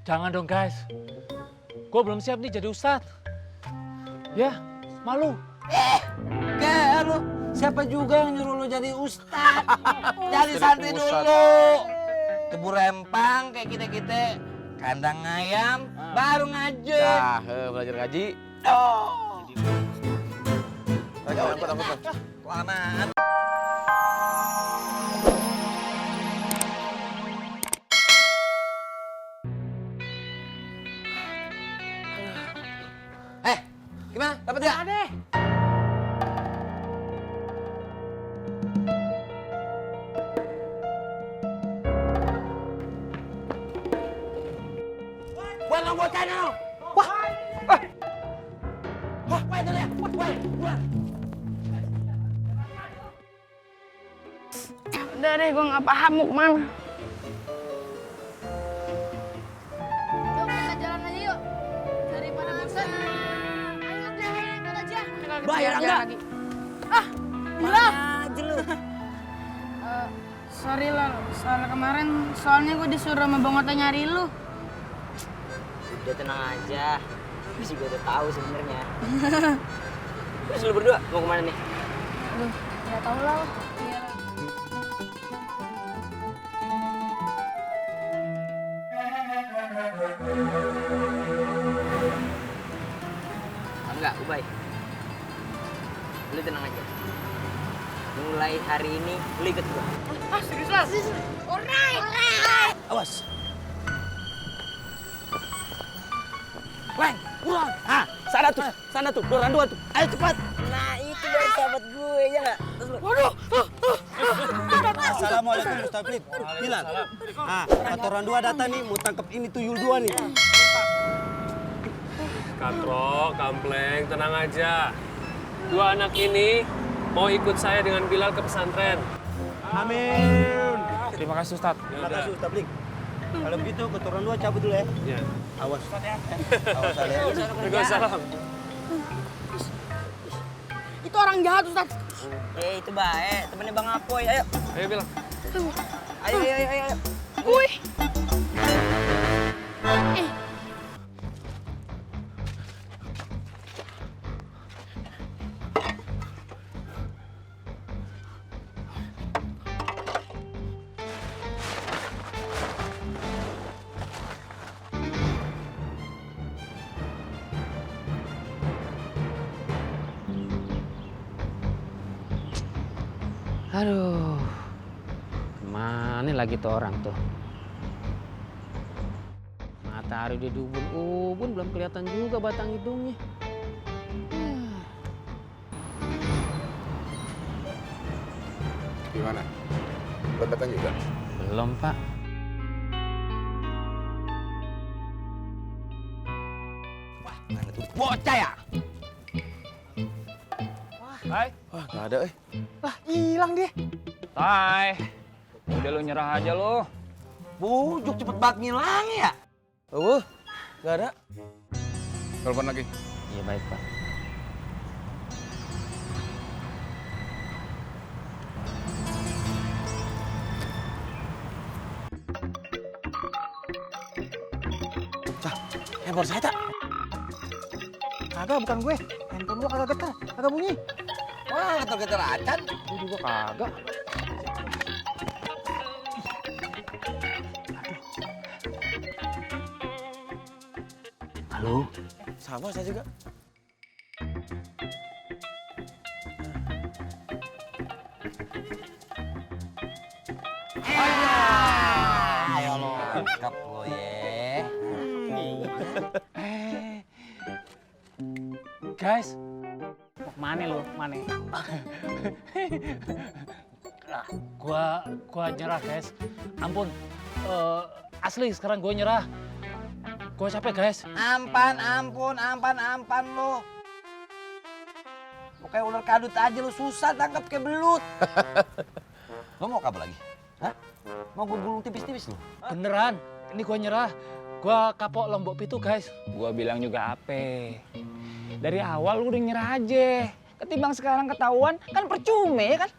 Jangan dong guys. Gue belum siap nih jadi ustadz. Ya, malu. Kayak lu, siapa juga yang nyuruh lu jadi ustad? Jadi santri dulu. Tebu rempang kayak kita-kita. Kandang ayam, baru ngajar. Belajar ngaji. Oh. Ampun. Kelamaan. Gimana? Dapat nggak? Ada. Buat lo bocah no. Wah. Wah, itu ya. Wah. Udah deh, gue nggak paham mau kemana. Yuk kita jalan aja yuk. Daripada bosan. Ayo deh, ikut aja. Bayar enggak? Ah, Mana aja lu? sorry lah, soal kemarin soalnya gue disuruh sama Bang Ota nyari lu. Udah tenang aja, gue sih udah tahu sebenarnya. Terus lu berdua mau kemana nih? Aduh, nggak tahu lah. Iya. Enggak, Ubay. Lu tenang aja. Mulai hari ini lu ikut gua. Ah, serius lah. Alright. Awas. Weng, pulang. Ah, sana tuh, doran dua tuh. Ayo cepat. Nah, itu baru sahabat gue, ya nggak? Terus lu. Waduh. Assalamualaikum Ustaz Flip. Bilang. Ah, katoran dua datang nih mau tangkap ini tuyul dua nih. Katro, Kampleng, tenang aja. Dua anak ini mau ikut saya dengan Bilal ke pesantren. Amin. Terima kasih Ustadz. Terima kasih Ustaz Flip. Kalau begitu katoran dua cabut dulu ya. Ya. Awas. Awas ya. Waalaikumsalam. Itu orang jahat, Ustaz. Itu baik, temennya Bang Apoy. Ayo. Ayo Bilal. Ayo. Wih. Aduh. Kemana lagi tuh orang tuh? Matahari di ubun-ubun belum kelihatan juga batang hidungnya. Gimana? Belum datang juga? Belum, Pak. Bocah ya? Hai. Wah, nggak ada, Lah, hilang dia. Tai. Udah lu nyerah aja lu. Bujuk cepet banget ngilang ya? Nggak ada. Telepon lagi. Iya, baik, Pak. Handphone saya tak? Kagak, bukan gue. Handphone gua kagak getar, kagak bunyi. Wah, getar-getar acan. Gue juga kagak. Halo? Sama saya juga. Ayo lo, lengkap lo ya. Guys. Mau kemana lu? Mana? Gua nyerah guys. Ampun. Asli sekarang gue nyerah. Gue capek guys. Ampun lo. Kayak ular kadut aja lu susah tangkap kayak belut. Lo mau kabur lagi? Hah? Mau gue gulung tipis-tipis lu? Beneran. Ini gue nyerah. Gue kapok Lombok Pitu guys. Gua bilang juga apa? Dari awal lu udah nyerah aja. Ketimbang sekarang ketahuan kan percuma ya kan?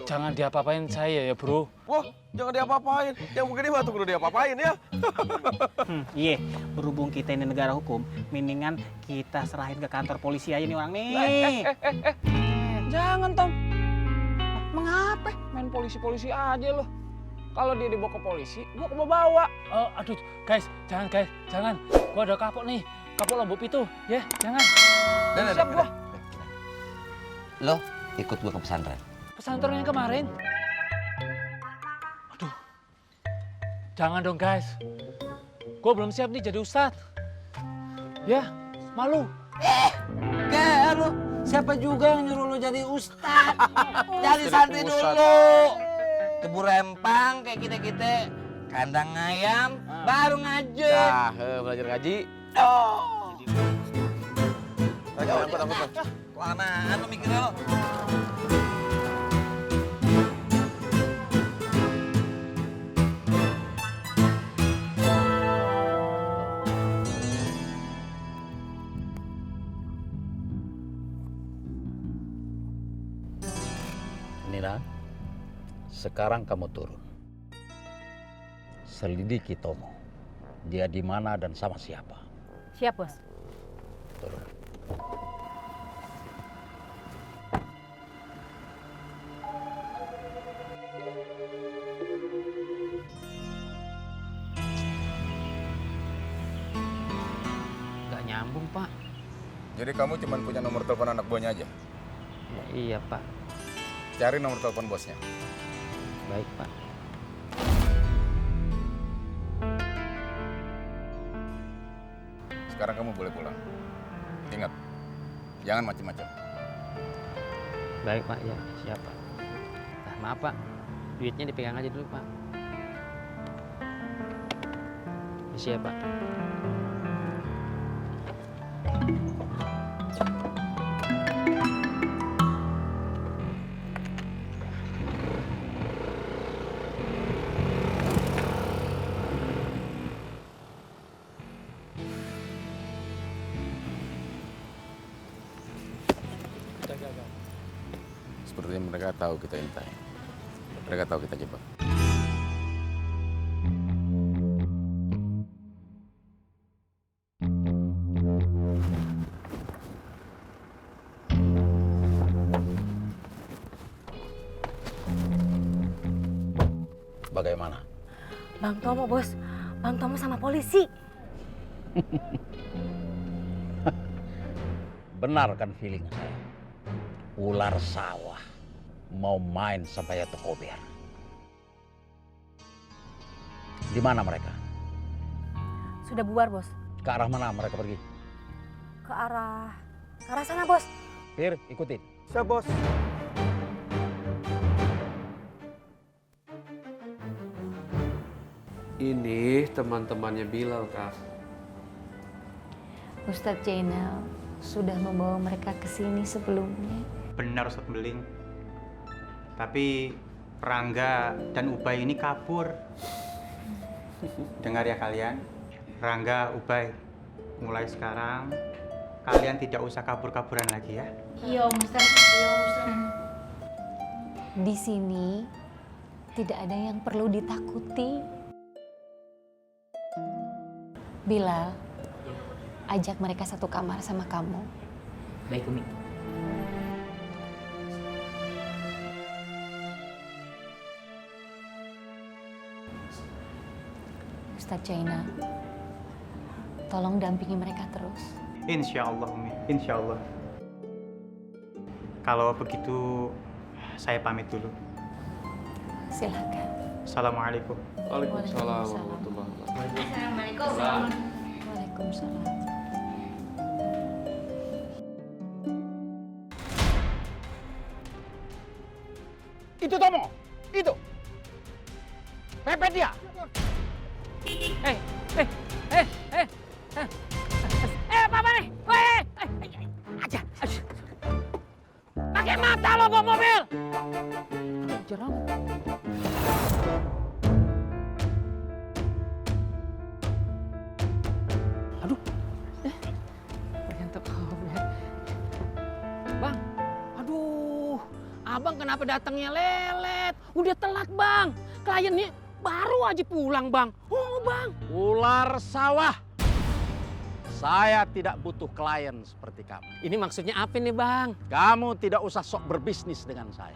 jangan diapa-apain saya ya, Bro. Wah, jangan diapa-apain. Yang begini mah tuh kudu diapa-apain ya. Iya, berhubung kita ini negara hukum, mendingan kita serahin ke kantor polisi aja nih orang nih. Jangan, Tom. Mengapa? Main polisi-polisi aja loh. Kalau dia dibawa ke polisi, gua ke bawa. Aduh, guys, jangan. Gua ada kapok nih, kapok Lombok itu, ya, jangan. Siap gua. Lo ikut gua ke pesantren. Pesantren yang kemarin. Aduh, jangan dong, guys. Gua belum siap nih jadi ustadz. Ya, malu. Kayak lu, siapa juga yang nyuruh lu jadi ustad? Jadi santri dulu. Tebu rempang kayak kita-kita. Kandang ayam, baru ngaji. Nah, belajar ngaji. Angkat. Kelamaan lu mikirnya lo. Nina, sekarang kamu turun. Selidiki Tomo. Dia di mana dan sama siapa. Siap, Bos. Turun. Nggak nyambung, Pak. Jadi kamu cuma punya nomor telepon anak buahnya aja? Ya, iya, Pak. Cari nomor telepon bosnya. Baik, Pak. Sekarang kamu boleh pulang. Ingat, jangan macam-macam. Baik, Pak. Ya, siap, Pak. Nah, maaf, Pak. Duitnya dipegang aja dulu, Pak. Siap, Pak. Sepertinya mereka tahu kita intai. Mereka tahu kita jebak. Bagaimana? Bang Tomo, Bos. Bang Tomo sama polisi. Benar kan feeling saya? Ular sawah mau main sampai jatuh kober. Di mana mereka? Sudah bubar, Bos. Ke arah mana mereka pergi? Ke arah sana, Bos. Pir, ikutin. Siap, Bos. Ini teman-temannya Bilal, Kak. Ustadz Jainal sudah membawa mereka ke sini sebelumnya. Benar, Ustadz Beling. Tapi Rangga dan Ubay ini kabur. Dengar ya kalian, Rangga, Ubay, mulai sekarang kalian tidak usah kabur-kaburan lagi ya. Iya, Ustadz. Di sini tidak ada yang perlu ditakuti. Bilal, ajak mereka satu kamar sama kamu. Baik, Umi. Ustadz Jainal, tolong dampingi mereka terus. Insya Allah, Umi. Insya Allah. Kalau begitu, saya pamit dulu. Silakan. Assalamualaikum. Waalaikumsalam warahmatullahi wabarakatuh. Waalaikumsalam. Itu Tomo, itu. Pepet dia. Apa nih? Aja. Pakai mata lo bawa mobil. Jerang. Aduh. Ternyata kabur. Bang, aduh. Abang kena kenapa datangnya lelet? Udah telat, Bang. Kliennya baru aja pulang, Bang. Oh, Bang. Ular sawah. Saya tidak butuh klien seperti kamu. Ini maksudnya apa nih, Bang? Kamu tidak usah sok berbisnis dengan saya.